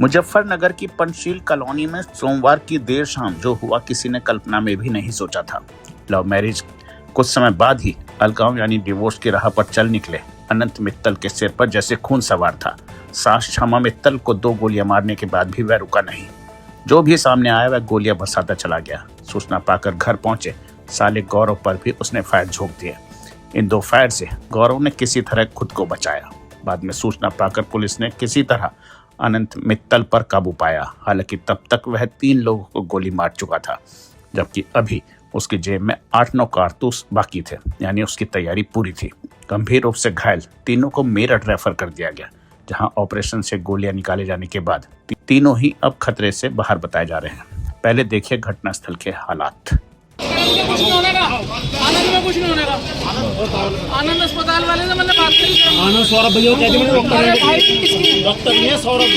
मुजफ्फरनगर की पंचशील कॉलोनी में सोमवार की देर शाम जो हुआ किसी ने कल्पना में भी नहीं सोचा था। लव मैरिज कुछ समय बाद ही अलगाव यानी डिवोर्स की राह पर चल निकले अनंत मित्तल के सिर पर जैसे खून सवार था। सास क्षमा मित्तल को 2 गोलियां मारने के बाद भी वह रुका नहीं। जो भी सामने आया वह गोलियां बरसाता चला गया। सूचना पाकर घर पहुंचे साले गौरव पर भी उसने फायर झोंक दिए। इन 2 फायर से गौरव ने किसी तरह खुद को बचाया। बाद में सूचना पाकर पुलिस ने किसी तरह अनंत मित्तल पर काबू पाया। हालांकि तब तक वह 3 लोगों को गोली मार चुका था, जबकि अभी उसकी जेब में 8-9 कारतूस बाकी थे, यानी उसकी तैयारी पूरी थी। गंभीर रूप से घायल तीनों को मेरठ रेफर कर दिया गया, जहां ऑपरेशन से गोलियां निकाले जाने के बाद तीनों ही अब खतरे से बाहर बताए जा रहे हैं। पहले देखिए घटनास्थल के हालात। कुछ नहीं होने का, आनंद में कुछ नहीं होने का। आनंद अस्पताल वाले से मैंने बात करी। आनंद सौरभ भैया कहते हैं डॉक्टर नहीं है सौरभ।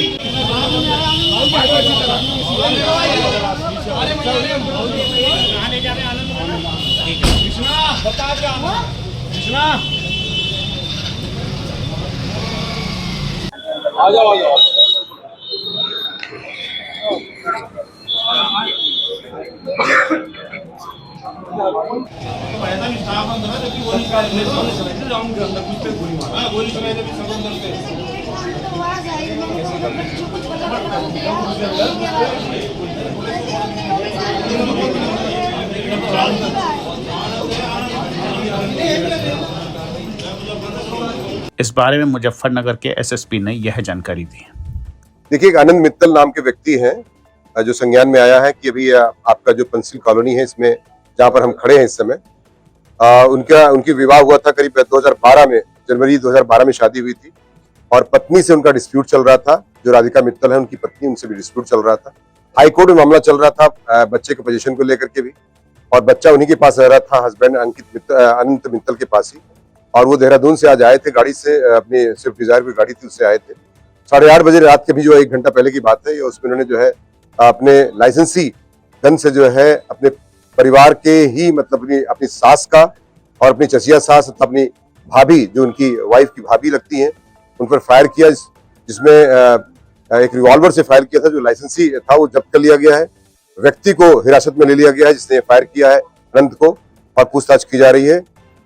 आ जाओ आ जाओ। इस बारे में मुजफ्फरनगर के एसएसपी ने यह जानकारी दी। देखिए, एक आनंद मित्तल नाम के व्यक्ति हैं जो संज्ञान में आया है कि अभी आपका जो पंचशील कॉलोनी है इसमें जहाँ पर हम खड़े हैं इस समय, उनकी विवाह हुआ था करीब 2012 में, जनवरी 2012 में शादी हुई थी और पत्नी से उनका डिस्प्यूट चल रहा था। जो राधिका मित्तल है उनकी पत्नी, उनसे भी डिस्प्यूट चल रहा था। हाई कोर्ट में मामला चल रहा था बच्चे के पोजीशन को लेकर के भी, और बच्चा उन्हीं के पास रह रहा था, हस्बैंड अनंत मित्तल के पास ही। और वो देहरादून से आज आए थे गाड़ी से, अपनी स्विफ्ट डिजायर की गाड़ी थी उससे आए थे। 8:30 बजे रात के भी जो 1 घंटा पहले की बात है, उसमें उन्होंने जो है अपने लाइसेंसी गन से जो है अपने परिवार के ही मतलब अपनी सास का और अपनी चचिया सास तथा अपनी भाभी, जो उनकी वाइफ की भाभी लगती हैं, उन पर फायर किया, जिसमें एक रिवॉल्वर से फायर किया था। जो लाइसेंसी था वो जब्त कर लिया गया है। व्यक्ति को हिरासत में ले लिया गया है जिसने फायर किया है अनंत को, और पूछताछ की जा रही है।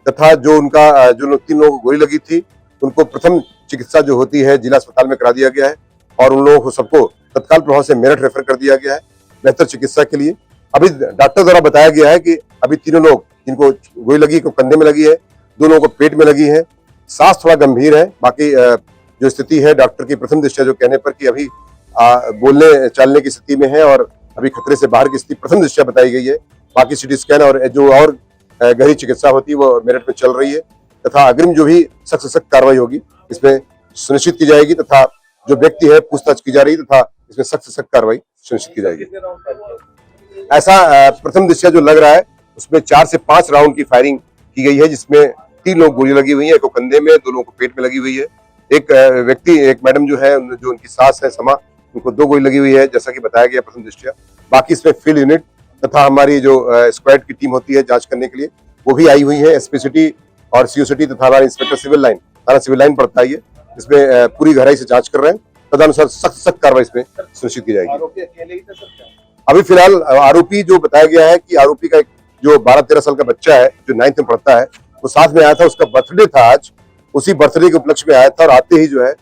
तथा जो 3 लोगों को गोली लगी थी उनको प्रथम चिकित्सा जो होती है जिला अस्पताल में करा दिया गया है, और उन लोगों को सबको तत्काल प्रभाव से मेरठ रेफर कर दिया गया है बेहतर चिकित्सा के लिए। अभी डॉक्टर द्वारा बताया गया है कि अभी 3 लोग जिनको गोली लगी, को कंधे में लगी है, 2 लोगों को पेट में लगी है। सांस थोड़ा गंभीर है। बाकी जो स्थिति है डॉक्टर की प्रथम दृष्टया जो कहने पर कि अभी बोलने चालने की स्थिति में है और अभी खतरे से बाहर की स्थिति प्रथम दृष्टया बताई गई है। बाकी सीटी स्कैन और जो और गहरी चिकित्सा होती है वो मेरठ में चल रही है, तथा अग्रिम जो भी सख्त से सख्त कार्रवाई होगी इसमें सुनिश्चित की जाएगी, तथा जो व्यक्ति है पूछताछ की जा रही है, तथा इसमें सख्त से सख्त कार्रवाई सुनिश्चित की जाएगी। ऐसा प्रथम दृष्टया जो लग रहा है उसमें 4 से 5 राउंड की फायरिंग की गई है, जिसमें 3 लोग गोली लगी हुई है, 1 को कंधे में, 2 लोगों को पेट में लगी हुई है। एक मैडम जो है, जो उनकी सास है समा, उनको 2 गोली लगी हुई है जैसा कि बताया गया प्रथम दृष्टया। बाकी इसमें फील्ड यूनिट तथा हमारी जो स्क्वाड की टीम होती है जांच करने के लिए, वो भी आई हुई है। एसपी सिटी और सीओ सिटी तथा हमारे इंस्पेक्टर सिविल लाइन, थाना सिविल लाइन पड़ता है, इसमें पूरी गहराई से जांच कर रहे हैं। तदनुसार सख्त कार्रवाई इसमें सुनिश्चित की जाएगी। अभी फिलहाल आरोपी जो बताया गया है कि आरोपी का एक जो 12-13 साल का बच्चा है जो 9th में पढ़ता है, वो साथ में आया था। उसका बर्थडे था आज, उसी बर्थडे के उपलक्ष्य में आया था, और आते ही जो है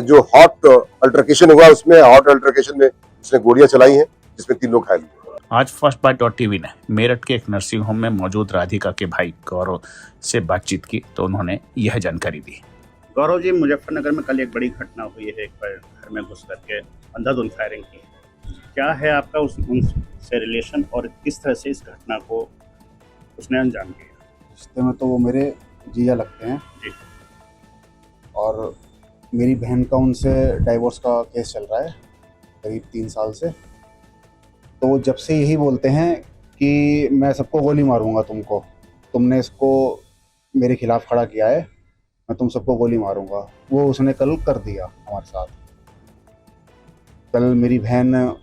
जो हॉट अल्टरकेशन हुआ, उसमें हॉट अल्टरकेशन में उसने गोलियां चलाई हैं, जिसमें 3 लोग घायल हुए। आज फर्स्ट बाइट .tv ने मेरठ के एक नर्सिंग होम में मौजूद राधिका के भाई गौरव से बातचीत की तो उन्होंने यह जानकारी दी। गौरव जी, मुजफ्फरनगर में कल एक बड़ी घटना हुई है, एक घर में घुस करके अंधाधुंध फायरिंग की। क्या है आपका उनसे रिलेशन और किस तरह से इस घटना को उसने अंजाम दिया? रिश्ते में तो वो मेरे जीजा लगते हैं जी। और मेरी बहन का उनसे डाइवोर्स का केस चल रहा है करीब 3 साल से। तो जब से यही बोलते हैं कि मैं सबको गोली मारूंगा, तुमने इसको मेरे खिलाफ खड़ा किया है, मैं तुम सबको गोली मारूंगा, वो उसने कल कर दिया हमारे साथ। कल मेरी बहन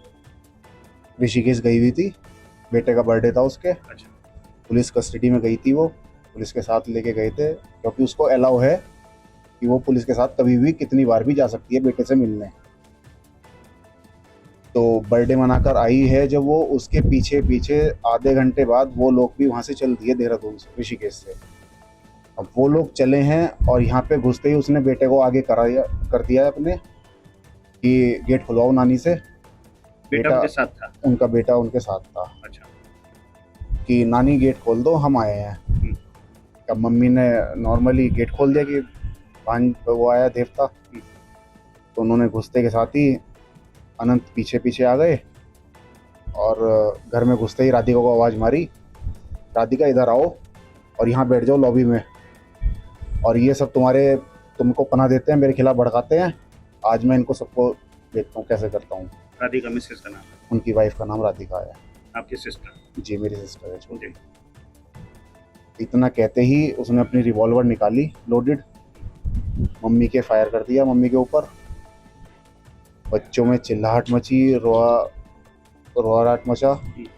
ऋषिकेश गई हुई थी, बेटे का बर्थडे था उसके। अच्छा। पुलिस कस्टडी में गई थी, वो पुलिस के साथ लेके गए थे, क्योंकि उसको अलाउ है कि वो पुलिस के साथ कभी भी कितनी बार भी जा सकती है बेटे से मिलने। तो बर्थडे मनाकर आई है जब वो, उसके पीछे पीछे आधे घंटे बाद वो लोग भी वहाँ से चल दिए देहरादून से, ऋषिकेश से। अब वो लोग चले हैं और यहाँ पे घुसते ही उसने बेटे को आगे कर दिया है अपने कि गेट खुलवाओ नानी से। बेटा उनके साथ था? उनका बेटा उनके साथ था। अच्छा। कि नानी गेट खोल दो, हम आए हैं। अब मम्मी ने नॉर्मली गेट खोल दिया कि वो आया देवता। तो उन्होंने घुसते के साथ ही अनंत पीछे पीछे आ गए और घर में घुसते ही राधिका को आवाज़ मारी, राधिका इधर आओ और यहाँ बैठ जाओ लॉबी में, और ये सब तुमको पनाह देते हैं, मेरे खिलाफ भड़काते हैं, आज मैं इनको सबको देखता हूँ कैसे करता हूँ। राधिका मिसेस का नाम? उनकी वाइफ का नाम राधिका है। आपकी सिस्टर? जी मेरी सिस्टर है छोटी। जी। इतना कहते ही उसने अपनी रिवॉल्वर निकाली लोडेड, मम्मी के फायर कर दिया, मम्मी के ऊपर। बच्चों में चिल्लाहट मची, रोआराट मचा।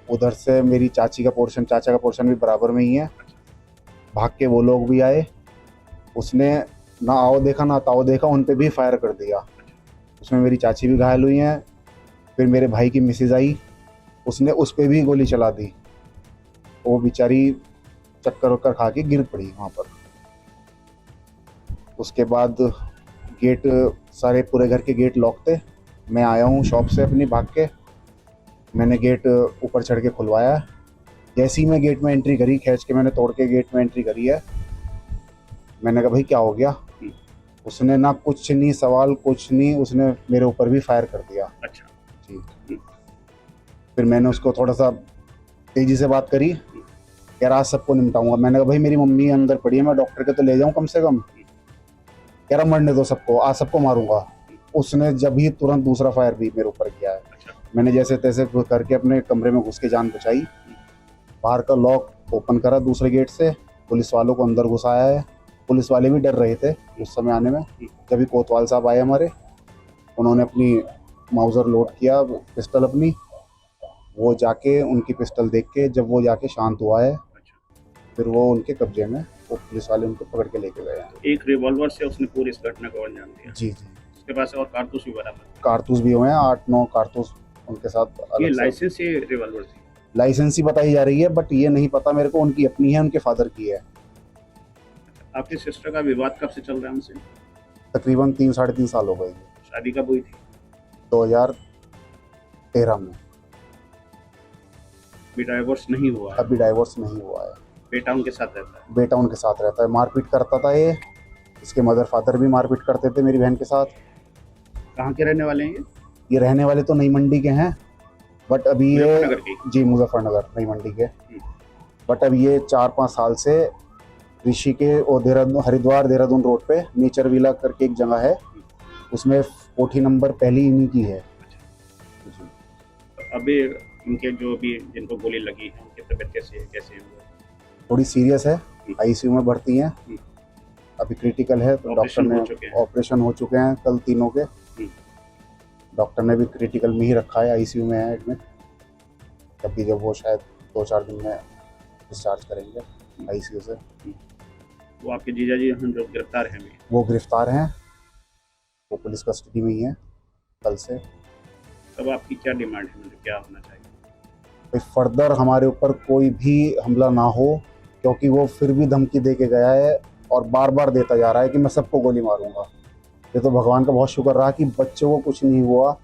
उधर से मेरी चाची का पोर्शन, चाचा का पोर्शन भी बराबर में ही है, भाग के वो लोग भी आए। उसने ना आओ देखा ना ताओ देखा, उन पे भी फायर कर दिया। उसमें मेरी चाची भी घायल हुई हैं। फिर मेरे भाई की मिसेज आई, उसने उस पे भी गोली चला दी। वो बेचारी चक्कर वक्कर खा के गिर पड़ी वहाँ पर। उसके बाद गेट, सारे पूरे घर के गेट लॉक थे। मैं आया हूँ शॉप से अपनी भाग के, मैंने गेट ऊपर चढ़ के खुलवाया। जैसे ही मैं गेट में एंट्री करी, खींच के मैंने तोड़ के गेट में एंट्री करी है। मैंने कहा भाई क्या हो गया? उसने ना कुछ नहीं, सवाल कुछ नहीं, उसने मेरे ऊपर भी फायर कर दिया। अच्छा जी। फिर मैंने उसको थोड़ा सा तेजी से बात करी, कह रहा आज सबको निपटाऊंगा। मैंने कहा भाई मेरी मम्मी अंदर पड़ी है, मैं डॉक्टर के तो ले जाऊं कम से कम। कह रहा मरने दो सबको, आज सबको मारूंगा। उसने जब ही तुरंत दूसरा फायर भी मेरे ऊपर किया है। मैंने जैसे तैसे करके अपने कमरे में घुस के जान बचाई। बाहर का लॉक ओपन करा दूसरे गेट से, पुलिस वालों को अंदर घुसाया है। पुलिस वाले भी डर रहे थे उस समय आने में। जब भी कोतवाल साहब आए हमारे, उन्होंने अपनी माउजर लोड किया, पिस्टल अपनी, वो जाके उनकी पिस्टल देख के जब वो जाके शांत हुआ है, फिर वो उनके कब्जे में, वो पुलिस वाले उनको पकड़ के लेके गए। एक रिवॉल्वर से उसने पूरी इस घटना को अंजाम दिया? जी जी। उसके पास और कारतूस भी बरामद? कारतूस भी हुए हैं, 8-9 कारतूस उनके साथ। ये लाइसेंस ही रिवॉल्वर थी? लाइसेंस ही बताई जा रही है, बट ये नहीं पता मेरे को उनकी अपनी है, उनके फादर की है। आपकी सिस्टर का विवाद कब से चल रहा है उनसे? तकरीबन 3-3.5 साल हो गए। शादी कब हुई थी? 2013 में। अभी डाइवोर्स नहीं हुआ है? अभी डाइवोर्स नहीं हुआ है। बेटा उनके साथ रहता है? बेटा उनके साथ रहता है। मारपीट करता था ये, इसके मदर फादर भी मारपीट करते थे मेरी बहन के साथ। कहाँ के रहने वाले हैं ये रहने वाले तो नई मंडी के हैं, बट अभी ये मुजफ्फरनगर के? जी मुजफ्फरनगर, नई मंडी के। बट अब ये 4-5 साल से ऋषि के और देहरादून, हरिद्वार देहरादून रोड पे नेचर विला करके एक जगह है, उसमें कोठी नंबर पहली इन्हीं की है। अभी उनके जो भी जिनको गोली लगी है उनकी तबीयत कैसी है? थोड़ी सीरियस है, आईसीयू में भर्ती हैं, अभी क्रिटिकल है। तो डॉक्टर ने ऑपरेशन हो चुके हैं कल तीनों के। डॉक्टर ने भी क्रिटिकल में ही रखा है, आईसीयू में है एडमिट। तभी जब वो शायद 2-4 दिन में डिस्चार्ज करेंगे आईसीयू से। वो आपके जीजा जी हम जो गिरफ्तार हैं? वो गिरफ्तार हैं, वो पुलिस कस्टडी में ही है कल से। तब आपकी क्या डिमांड है, मतलब क्या होना चाहिए? भाई फर्दर हमारे ऊपर कोई भी हमला ना हो, क्योंकि वो फिर भी धमकी दे के गया है और बार बार देता जा रहा है कि मैं सबको गोली मारूंगा। ये तो भगवान का बहुत शुक्र रहा कि बच्चों को कुछ नहीं हुआ।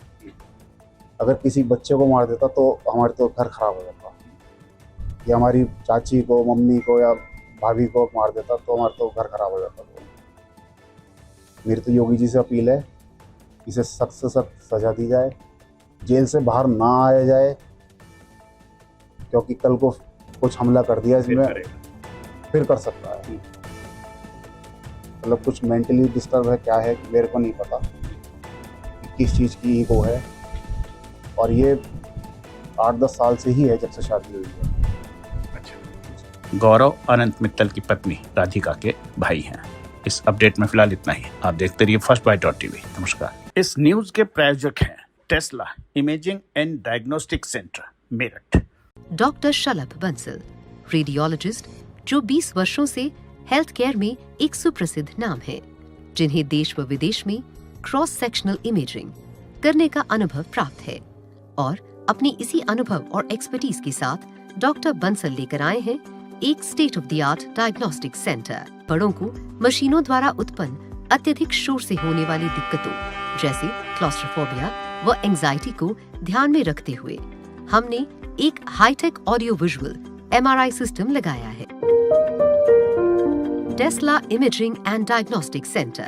अगर किसी बच्चे को मार देता तो हमारे तो घर खराब हो जाता, या हमारी चाची को, मम्मी को या भाभी को मार देता तो हमारा तो घर खराब हो जाता। तो मेरी तो योगी जी से अपील है, इसे सख्त से सख्त सजा दी जाए, जेल से बाहर ना आया जाए, क्योंकि कल को कुछ हमला कर दिया इसमें फिर कर सकता है। मतलब कुछ मेंटली डिस्टर्ब है, क्या है मेरे को नहीं पता, किस चीज़ की ईगो है। और ये 8-10 साल से ही है जब से शादी हुई है। गौरव अनंत मित्तल की पत्नी राधिका के भाई हैं। इस अपडेट में फिलहाल इतना ही। आप देखते रहिए फर्स्टबाइट.tv। नमस्कार। इस न्यूज के प्रायोजक हैं Tesla imaging and diagnostic centre, Meerut. Doctor Shalabh Bansal, radiologist जो 20 वर्षों से हेल्थ केयर में एक सुप्रसिद्ध नाम है, जिन्हें देश व विदेश में क्रॉस सेक्शनल इमेजिंग करने का अनुभव प्राप्त है। और अपनी इसी अनुभव और एक्सपर्टीज के साथ डॉक्टर बंसल लेकर आए हैं एक state of the art diagnostic centre. बड़ों को मशीनों द्वारा उत्पन्न अत्यधिक शोर से होने वाली दिक्कतों जैसे क्लॉस्ट्रोफोबिया व एंजाइटी को ध्यान में रखते हुए हमने एक hi tech audio visual MRI system लगाया है। Tesla imaging and diagnostic centre